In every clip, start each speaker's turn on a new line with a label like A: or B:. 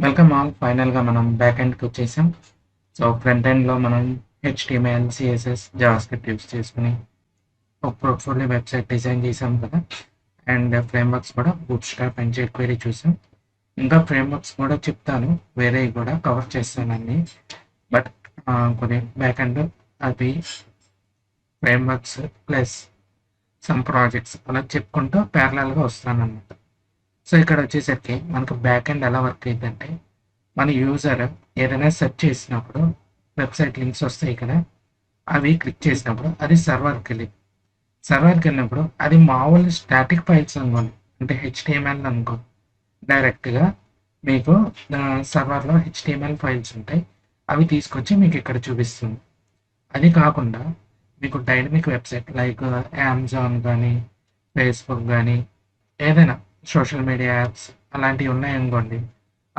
A: Welcome all. ఫైనల్గా మనం back ఎండ్కి వచ్చేసాం. సో ఫ్రంట్ ఎండ్లో మనం హెచ్టిఎంఎల్, సిఎస్ఎస్, జావాస్క్రిప్ట్ యూస్ చేసుకుని ఒక పోర్ట్ఫోలియో వెబ్సైట్ డిజైన్ చేసాం కదా. అండ్ ఫ్రేమ్వర్క్స్ కూడా బూట్ స్ట్రాప్ అండ్ జెక్వెరీ చూసాం. ఇంకా ఫ్రేమ్వర్క్స్ కూడా చెప్తాను, వేరే కూడా కవర్ చేస్తానని. బట్ కొన్ని బ్యాక్ ఎండ్ అవి ఫ్రేమ్వర్క్స్ ప్లస్ సమ్ ప్రాజెక్ట్స్ అలా చెప్పుకుంటూ ప్యారలల్గా వస్తాను అనమాట. సో ఇక్కడ వచ్చేసరికి మనకు బ్యాక్ ఎండ్ ఎలా వర్క్ అయిందంటే, మన యూజర్ ఏదైనా సెర్చ్ చేసినప్పుడు వెబ్సైట్ లింక్స్ వస్తాయి కదా, అవి క్లిక్ చేసినప్పుడు అది సర్వర్కి వెళ్ళినప్పుడు అది మామూలు స్టాటిక్ ఫైల్స్ అనుకోండి, అంటే హెచ్టిఎంఎల్ అనుకో, డైరెక్ట్గా మీకు సర్వర్లో హెచ్టిఎంఎల్ ఫైల్స్ ఉంటాయి, అవి తీసుకొచ్చి మీకు ఇక్కడ చూపిస్తుంది. అది కాకుండా మీకు డైనమిక్ వెబ్సైట్ లైక్ అమెజాన్ కానీ, ఫేస్బుక్ కానీ, ఏదైనా సోషల్ మీడియా యాప్స్ అలాంటివి ఉన్నాయనుకోండి,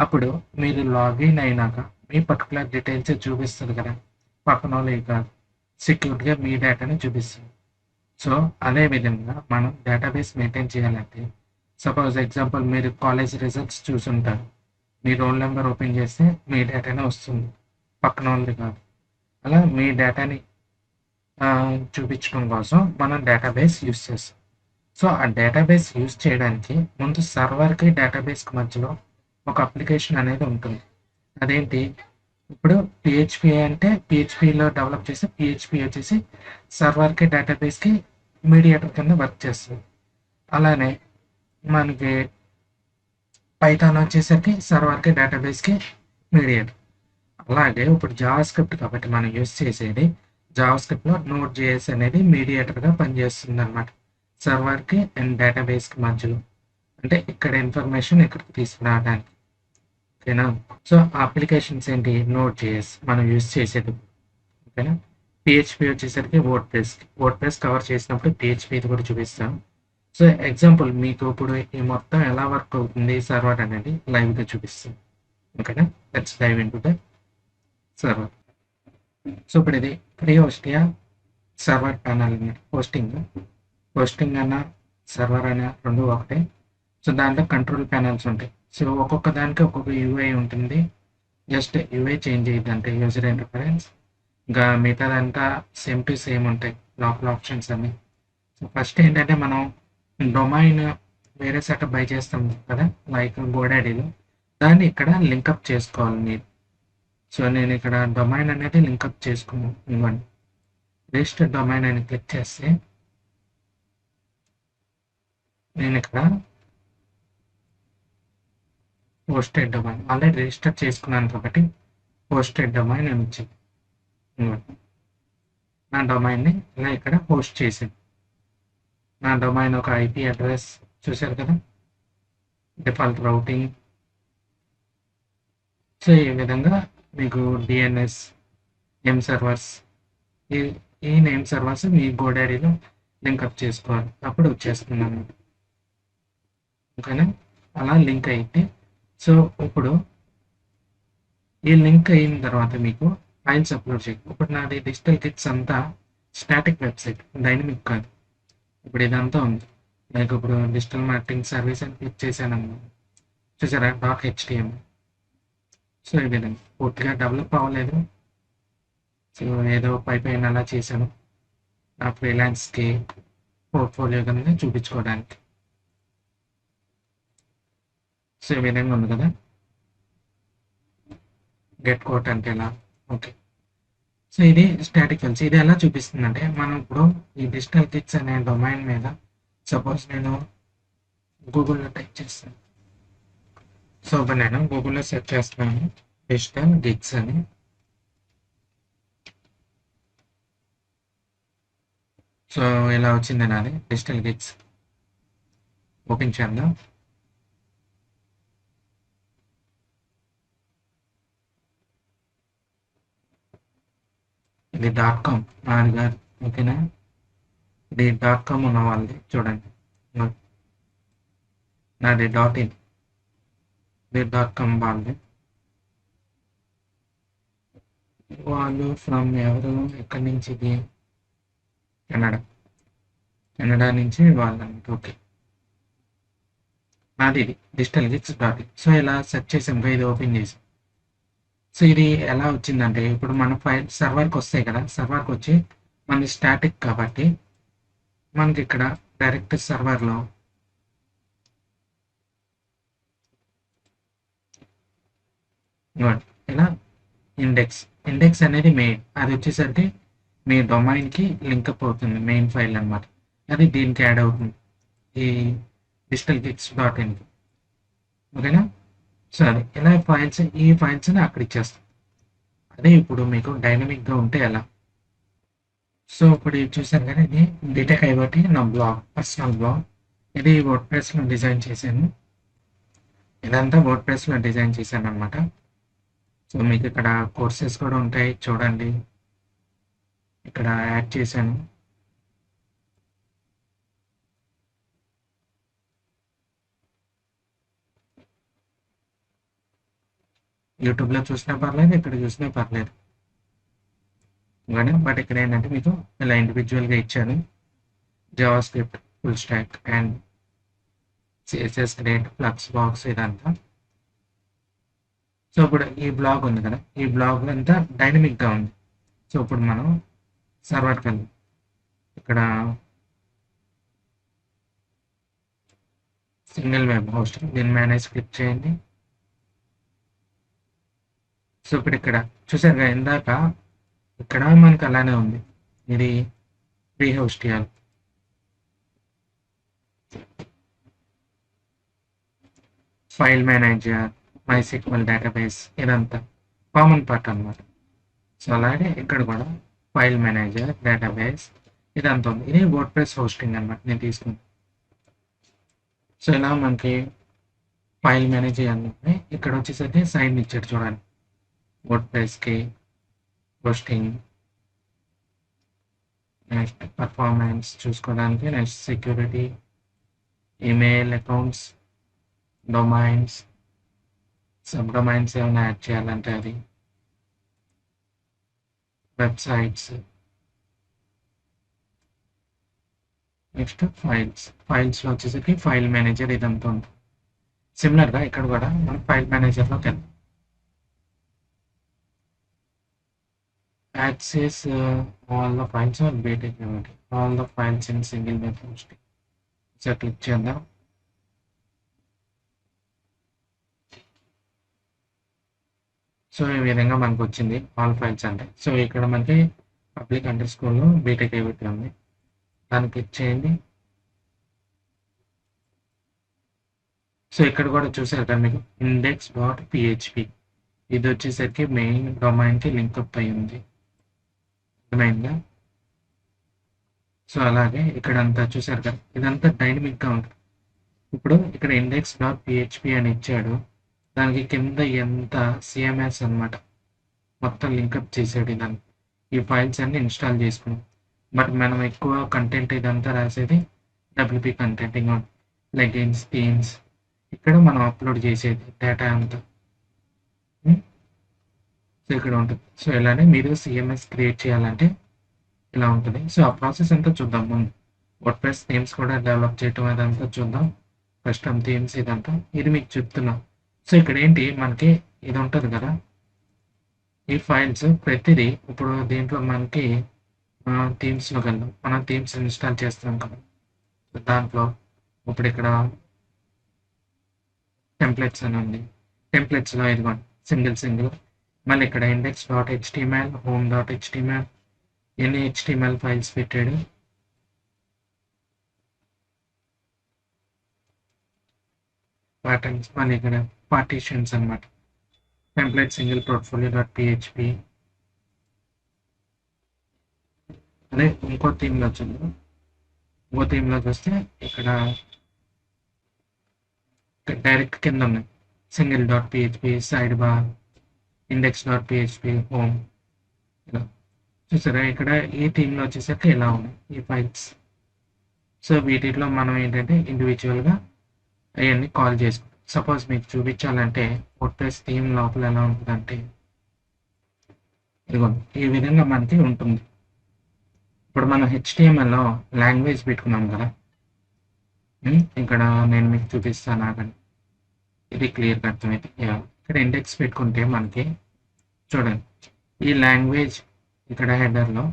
A: అప్పుడు మీరు లాగిన్ అయినాక మీ పర్టికులర్ డీటెయిల్స్ చూపిస్తుంది కదా, పక్కన లేక సెక్యూర్గా మీ డేటాని చూపిస్తుంది. సో అదే విధంగా మనం డేటాబేస్ మెయింటైన్ చేయాలంటే, సపోజ్ ఎగ్జాంపుల్ మీరు కాలేజ్ రిజల్ట్స్ చూసుంటారు, మీ రోల్ నెంబర్ ఓపెన్ చేస్తే మీ డేటానే వస్తుంది, పక్కన వాళ్ళది కాదు. అలా మీ డేటాని చూపించడం కోసం మనం డేటాబేస్ యూస్ చేస్తాం. సో ఆ డేటాబేస్ యూస్ చేయడానికి ముందు సర్వర్కి డేటాబేస్కి మధ్యలో ఒక అప్లికేషన్ అనేది ఉంటుంది. అదేంటి, ఇప్పుడు పిహెచ్పి అంటే పిహెచ్పిలో డెవలప్ చేసి పిహెచ్పి వచ్చేసి సర్వర్కి డేటాబేస్కి మీడియేటర్ కింద వర్క్ చేస్తుంది. అలానే మనకి పైథాన్ వచ్చేసరికి సర్వర్కి డేటాబేస్కి మీడియేటర్. అలాగే ఇప్పుడు జావా స్క్రిప్ట్ కాబట్టి మనం యూస్ చేసేది జావా స్క్రిప్ట్లో నోట్ జేఎస్ అనేది మీడియేటర్గా పనిచేస్తుంది అనమాట, సర్వర్కి అండ్ డేటాబేస్కి మధ్యలో. అంటే ఇక్కడ ఇన్ఫర్మేషన్ ఇక్కడికి తీసుకురావడానికి. ఓకేనా. సో అప్లికేషన్స్ ఏంటి, నోట్ జేఎస్ మనం యూస్ చేసేది. ఓకేనా. పిహెచ్పి వచ్చేసరికి వర్డ్ ప్రెస్ కవర్ చేసినప్పుడు పిహెచ్పి కూడా చూపిస్తాం. సో ఎగ్జాంపుల్ మీకు ఇప్పుడు ఈ మొత్తం ఎలా వర్క్ అవుతుంది సర్వర్ అనేది లైవ్గా చూపిస్తాం. ఓకేనా. Let's dive into the server. So ఇప్పుడు ఇది ఫ్రీ హోస్టియా సర్వర్ ప్యానల్ అన్నమాట. హోస్టింగ్ అన్న సర్వర్ అన్న రెండు ఒకటే. సో దాంట్లో కంట్రోల్ ప్యానల్స్ ఉంటాయి. సో ఒక్కొక్క దానికి ఒక్కొక్క యూఐ ఉంటుంది. జస్ట్ యూఐ చేంజ్ అయ్యింది అంటే యూజర్ ఇంటర్ఫరెన్స్. ఇంకా మిగతాదంతా సేమ్ టు సేమ్ ఉంటాయి లోపల ఆప్షన్స్ అన్ని. సో ఫస్ట్ ఏంటంటే మనం డొమైన్ వేరే సెటప్ బై చేస్తాం కదా, లైక్ గోడాడీలో, దాన్ని ఇక్కడ లింకప్ చేసుకోవాలి మీరు. సో నేను ఇక్కడ డొమైన్ అనేది లింకప్ చేసుకున్నాను. ఇవ్వండి, రిజిస్టర్ డొమైన్ అని క్లిక్ చేస్తే నేను ఇక్కడ హోస్టెడ్ డొమైన్ ఆల్రెడీ రిజిస్టర్ చేసుకున్నాను కాబట్టి హోస్టెడ్ డొమైన్ అని వచ్చింది. నా డొమైన్ని ఇలా ఇక్కడ హోస్ట్ చేసింది. నా డొమైన్ ఒక ఐపీ అడ్రస్ చూశారు కదా, డిఫాల్ట్ రౌటింగ్. సో ఈ విధంగా మీకు డిఎన్ఎస్ నేమ్ సర్వర్స్, ఈ నేమ్ సర్వర్స్ మీ గోడాడీలో లింకప్ చేసుకోవాలి, అప్పుడు వచ్చేస్తున్నాను. ఓకేనా. అలా లింక్ అయితే సో ఇప్పుడు ఈ లింక్ అయిన తర్వాత మీకు ఫైల్స్ అప్లోడ్ చేయాలి. ఇప్పుడు నాది డిజిటల్ కిట్స్ అంతా స్టాటిక్ వెబ్సైట్, డైనమిక్ కాదు. ఇప్పుడు ఇదంతా ఉంది, లైక్ ఇప్పుడు డిజిటల్ మార్కెటింగ్ సర్వీస్ అని క్లిక్ చేశాను, చూసారా, .html. సో ఈ విధంగా పూర్తిగా డెవలప్ అవ్వలేదు. సో ఏదో పైన అలా చేశాను నా ఫ్రీలాన్స్కి పోర్ట్ఫోలియో కింద చూపించుకోవడానికి. సో ఈ విధంగా ఉంది కదా, గెట్ కోట్ అంటే ఎలా. ఓకే. సో ఇది స్టాటిక్ ఫైల్స్. ఇది ఎలా చూపిస్తుందంటే, మనం ఇప్పుడు ఈ డిజిటల్ కిట్స్ అనే డొమైన్ మీద సపోజ్ నేను గూగుల్లో టైప్ చేస్తాను. సో ఇప్పుడు నేను గూగుల్లో సెర్చ్ చేస్తున్నాను డిజిటల్ గిగ్స్ అని. సో ఇలా వచ్చింది నాది డిజిటల్ గిగ్స్. ఓపెన్ చేద్దాం. ఇది .com నాది కాదు. ఓకేనా. ఇది .com ఉన్న వాళ్ళది చూడండి, నాది .in. ఇది .com వాళ్ళది. వాళ్ళు ఫ్రమ్ ఎవరు, ఎక్కడి నుంచి, ఇది కెనడా నుంచి వాళ్ళు. ఓకే. నాది ఇది డిజిటల్ గిక్స్ డాట్ ఇన్. సో ఇలా సెర్చ్ చేసాం, ఇది ఓపెన్ చేసాం. సో ఇది ఎలా వచ్చిందంటే, ఇప్పుడు మన ఫైల్ సర్వర్కి వస్తాయి కదా, సర్వర్కి వచ్చి మనది స్టాటిక్ కాబట్టి మనకి ఇక్కడ డైరెక్ట్ సర్వర్లో ఇలా ఇండెక్స్ అనేది మెయిన్, అది వచ్చేసరికి మీ డొమైన్కి లింకప్ అవుతుంది, మెయిన్ ఫైల్ అనమాట. అది దీనికి యాడ్ అవుతుంది, ఈ డిజిటల్ గిక్స్ డాట్ ఇన్కి. ఓకేనా? సో అది ఇలా ఈ ఫైల్స్ని అక్కడ ఇచ్చేస్తాం. అదే ఇప్పుడు మీకు డైనమిక్గా ఉంటే ఎలా. సో ఇప్పుడు ఇది చూసారు కదా, ఇది బీటెక్ ఐఓటీ నా బ్లాగ్, పర్సనల్ బ్లాగ్. ఇది వర్డ్ప్రెస్లో డిజైన్ చేశాను. ఇదంతా వర్డ్ప్రెస్లో డిజైన్ చేశాను అనమాట. సో మీకు ఇక్కడ కోర్సెస్ కూడా ఉంటాయి చూడండి, ఇక్కడ యాడ్ చేశాను. యూట్యూబ్లో చూసినా పర్లేదు, ఇక్కడ చూసినా పర్లేదు. బట్ ఇక్కడ ఏంటంటే మీకు ఇలా ఇండివిజువల్గా ఇచ్చాను. Java script, full stock and CSS grade, flux box ఇదంతా. సో ఇప్పుడు ఈ బ్లాగ్ ఉంది కదా, ఈ బ్లాగ్ అంతా డైనమిక్గా ఉంది. సో ఇప్పుడు మనం సర్వర్కి వెళ్దాం. ఇక్కడ సింగిల్ వెబ్ హోస్టింగ్, దీన్ని మేనేజ్ క్లిక్ చేయండి. సో ఇప్పుడు ఇక్కడ చూసారుగా, ఇందాక ఇక్కడ మనకు అలానే ఉంది, ఇది ప్రీ హోస్ట్ చేయాలి. ఫైల్ మేనేజర్, MySQL డేటాబేస్ ఇదంతా కామన్ పార్ట్ అనమాట. సో అలాగే ఇక్కడ కూడా ఫైల్ మేనేజర్, డేటాబేస్ ఇదంతా ఉంది. ఇది వర్డ్ప్రెస్ హోస్టింగ్ అనమాట నేను తీసుకుంది. సో ఇలా మనకి ఫైల్ మేనేజర్ అన్నీ ఇక్కడ వచ్చేసరికి సైన్ ఇచ్చాడు చూడండి, వర్డ్ప్రెస్కి హోస్టింగ్, నెక్స్ట్ పర్ఫార్మెన్స్ చూసుకోవడానికి, next security, email accounts, domains, sub domains ఏమైనా యాడ్ చేయాలంటే అది, వెబ్సైట్స్, నెక్స్ట్ ఫైల్స్లో వచ్చేసరికి ఫైల్ మేనేజర్ ఇదంతా ఉంటుంది. సిమిలర్గా ఇక్కడ కూడా మనం ఫైల్ మేనేజర్లోకి వెళ్దాం. Access all the files are బీటెక్ ఏమిటి, all the files in single web hosting. So click చేద్దాం. సో ఈ విధంగా మనకు వచ్చింది ఆల్ ఫైల్స్ అంటే. సో ఇక్కడ మనకి పబ్లిక్ అండర్ స్కోర్లో బీటెక్ ఏమిటి ఉంది, దాన్ని క్లిక్ చేయండి. సో ఇక్కడ కూడా చూసారు కదా మీకు index.php, ఇది వచ్చేసరికి మెయిన్ డొమైన్కి లింక్అప్ అయి ఉంది మెయిన్గా. సో అలాగే ఇక్కడ అంతా చూసారు కదా, ఇదంతా డైనమిక్గా ఉంటుంది. ఇప్పుడు ఇక్కడ index.php అని ఇచ్చాడు, దానికి కింద ఎంత సిఎంఎస్ అనమాట మొత్తం లింకప్ చేసాడు. దాన్ని ఈ ఫైల్స్ అన్ని ఇన్స్టాల్ చేసుకున్నాం. బట్ మనం ఎక్కువ కంటెంట్ ఇదంతా రాసేది డబ్ల్యూపీ కంటెంట్, ఇంకా ప్లగిన్స్, థీమ్స్ ఇక్కడ మనం అప్లోడ్ చేసేది డేటా అంతా. సో ఇక్కడ ఉంటుంది. సో ఇలానే మీరు సిఎంఎస్ క్రియేట్ చేయాలంటే ఇలా ఉంటుంది. సో ఆ ప్రాసెస్ అంతా చూద్దాం ముందు. వర్డ్ప్రెస్ థీమ్స్ కూడా డెవలప్ చేయటం అదంతా చూద్దాం. కస్టమ్ థీమ్స్ ఇదంతా ఇది మీకు చెప్తున్నాం. సో ఇక్కడ ఏంటి మనకి ఇది ఉంటుంది కదా, ఈ ఫైల్స్ ప్రతిదీ ఇప్పుడు దీంట్లో మనకి థీమ్స్లోకి వెళ్దాం. మనం థీమ్స్ ఇన్స్టాల్ చేస్తాం కదా, దాంట్లో ఇప్పుడు ఇక్కడ టెంప్లెట్స్ అని ఉంది. టెంప్లెట్స్లో ఇదిగోండి సింగిల్ మళ్ళీ ఇక్కడ index.html, home.html ఎన్ని HTML ఫైల్స్ పెట్టాడు. ప్యాటర్న్స్ మళ్ళీ ఇక్కడ పార్టీషన్స్ అనమాట, టెంప్లెట్ సింగిల్ portfolio.php. అదే ఇంకో థీమ్లో వచ్చింది. ఇంకో థీమ్లో చూస్తే ఇక్కడ డైరెక్ట్ కింద ఉన్నాయి single.php, side bar, index.php, home. ఇలా చూసారా, ఇక్కడ ఈ థీమ్లో వచ్చేసరికి ఇలా ఉన్నాయి ఈ ఫైల్స్. సో వీటిలో మనం ఏంటంటే ఇండివిజువల్గా అవన్నీ కాల్ చేసుకుంటాం. సపోజ్ మీకు చూపించాలంటే వర్డ్ప్రెస్ థీమ్ లోపల ఎలా ఉంటుందంటే ఇదిగోండి ఈ విధంగా మనకి ఉంటుంది. ఇప్పుడు మనం HTMLలో లాంగ్వేజ్ పెట్టుకున్నాం కదా, ఇక్కడ నేను మీకు చూపిస్తాను ఆగండి. ఇది క్లియర్‌గా అర్థమైంది. యాహ్! ఇక్కడ ఇండెక్స్ పెట్టుకుంటే మనకి చూడండి. ఈ లాంగ్వేజ్ ఇక్కడ హెడర్‌లో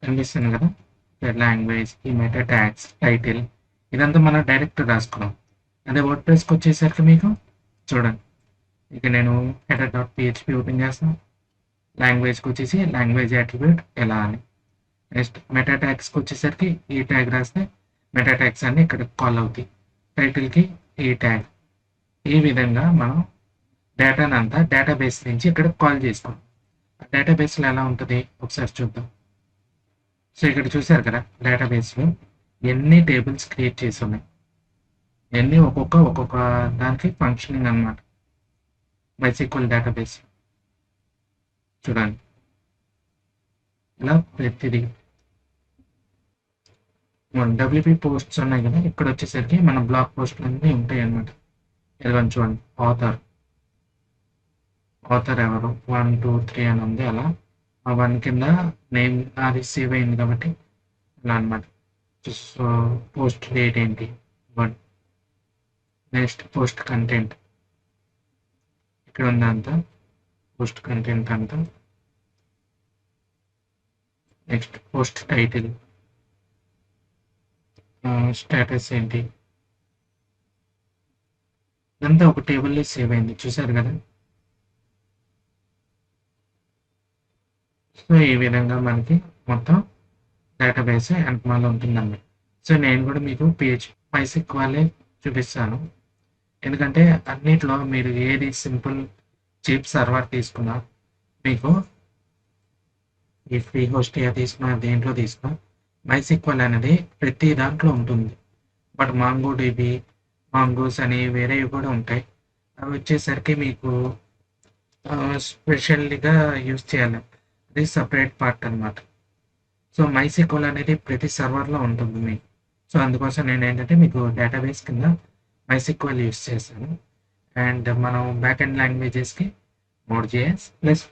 A: కనిపిస్తుంది కదా! ఇక్కడ లాంగ్వేజ్, ఈ మెటా ట్యాగ్స్, టైటిల్ ఇదంతా మనం డైరెక్ట్ రాసుకున్నాం. అదే వర్డ్‌ప్రెస్‌కొచ్చేసరికి మీకు చూడండి. ఇక నేను header.php ఓపెన్ చేస్తాను. లాంగ్వేజ్‌కొచ్చేసి లాంగ్వేజ్ అట్రిబ్యూట్ ఎలా అని. నెక్స్ట్ మెటా ట్యాగ్స్‌కి వచ్చేసరికి ఈ ట్యాగ్ రాస్తే మెటా ట్యాగ్స్ అన్నీ ఇక్కడ కాల్ అవుతాయి. టైటిల్‌కి ఈ ట్యాగ్. ఈ విధంగా మనం డేటానంతా డేటాబేస్ నుంచి ఇక్కడ కాల్ చేసుకుంటాం. డేటాబేస్‌లో ఎలా ఉంటది ఒకసారి చూద్దాం. సో, ఇక్కడ చూసారు కదా! డేటాబేస్‌లో ఎన్ని టేబుల్స్ క్రియేట్ చేసి ఉన్నాయి. ఇయన్నీ ఒక్కొక్క దానికి ఫంక్షనింగ్ అన్నమాట. మైస్క్యూఎల్ డేటాబేస్ చూడండి. ఇలా ప్రతిదీ డబ్ల్యూపీ పోస్ట్స్ ఉన్నాయి కదా! ఇక్కడ వచ్చేసరికి మన బ్లాగ్ పోస్టులు అన్నీ ఉంటాయి అన్నమాట. ఇదిగోండి చూడండి ఆథర్ ఎవరు 1, 2, 3 అని ఉంది అలా. ఆ 1 కింద నేమ్ అది సేవ్ అయింది కాబట్టి ఇలా అన్నమాట. సో, పోస్ట్ డేట్ ఏంటి 1. నెక్స్ట్ పోస్ట్ కంటెంట్ ఇక్కడ ఉందంతా పోస్ట్ కంటెంట్ అంతా. నెక్స్ట్ పోస్ట్ టైటిల్, స్టేటస్ ఏంటి ఇదంతా ఒక టేబుల్లో సేవ్ అయింది చూసారు కదా! సో, ఈ విధంగా మనకి మొత్తం డేటాబేస్ ఎంటమాలో ఉంటుందండి. సో, నేను కూడా మీకు MySQLే చూపిస్తాను. ఎందుకంటే అన్నిట్లో మీరు ఏది సింపుల్ చీప్ సర్వర్ తీసుకున్నా మీకు ఈ ఫ్రీ హోస్టియా తీసుకున్నా దేంట్లో తీసుకున్నా MySQL అనేది ప్రతి దాంట్లో ఉంటుంది. బట్ మాంగోడిబి, మాంగోస్ అని వేరేవి కూడా ఉంటాయి. అవి వచ్చేసరికి మీకు స్పెషల్‌గా యూజ్ చేయాలి. అది సెపరేట్ పార్ట్ అన్నమాట. సో, MySQL అనేది ప్రతి సర్వర్‌లో ఉంటుంది మీకు. సో, అందుకోసం నేనేంటంటే మీకు డేటాబేస్ కింద MySQL యూజ్ చేశాను. అండ్ మనం బ్యాక్ ఎండ్ లాంగ్వేజెస్‌కి నోడ్.js ప్లస్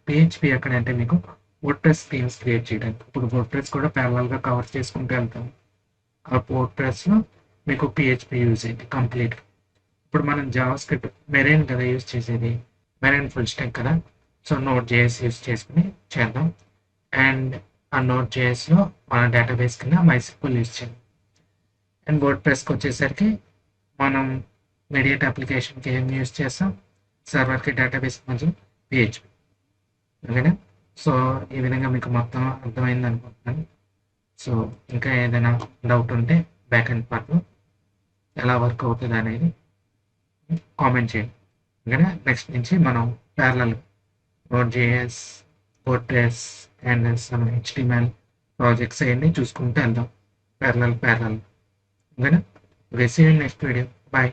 A: PHP ఎక్కడంటే మీకు వర్డ్‌ప్రెస్ థీమ్స్ క్రియేట్ చేయడానికి. ఇప్పుడు వర్డ్‌ప్రెస్ కూడా ప్యారలల్‌గా కవర్ చేసుకుంటూ వెళ్తాం. ఆ వర్డ్‌ప్రెస్‌లో మీకు PHP యూజ్ అయింది కంప్లీట్‌గా. ఇప్పుడు మనం జావాస్క్రిప్ట్ మెరైన్ కదా యూజ్ చేసేది. మెరైన్ ఫుల్ స్టాక్ కదా! సో, నోడ్.js యూజ్ చేసుకొని చేద్దాం. అండ్ ఆ నోడ్.jsలో మన డేటాబేస్ కింద MySQL యూజ్ చేయాలి. అండ్ వర్డ్‌ప్రెస్‌కి వచ్చేసరికి మనం మీడియేట్ అప్లికేషన్‌కి ఏం యూజ్ చేస్తాం? సర్వర్‌కి డేటాబేస్‌కి మధ్య PHP. ఓకేనా? సో, ఈ విధంగా మీకు మొత్తం అర్థమైంది అనుకుంటున్నాను. సో, ఇంకా ఏదైనా డౌట్ ఉంటే బ్యాక్ ఎండ్ పార్ట్‌లో ఎలా వర్క్ అవుతది అనేది కామెంట్ చేయండి. ఓకేనా? నెక్స్ట్ నుంచి మనం ప్యారలల్ నోడ్.js, WordPress and some HTML projects అయన్నీ చూసుకుంటూ వెళ్దాం. ప్యారలల్. ఓకేనా? Okay. See you in next video. Bye.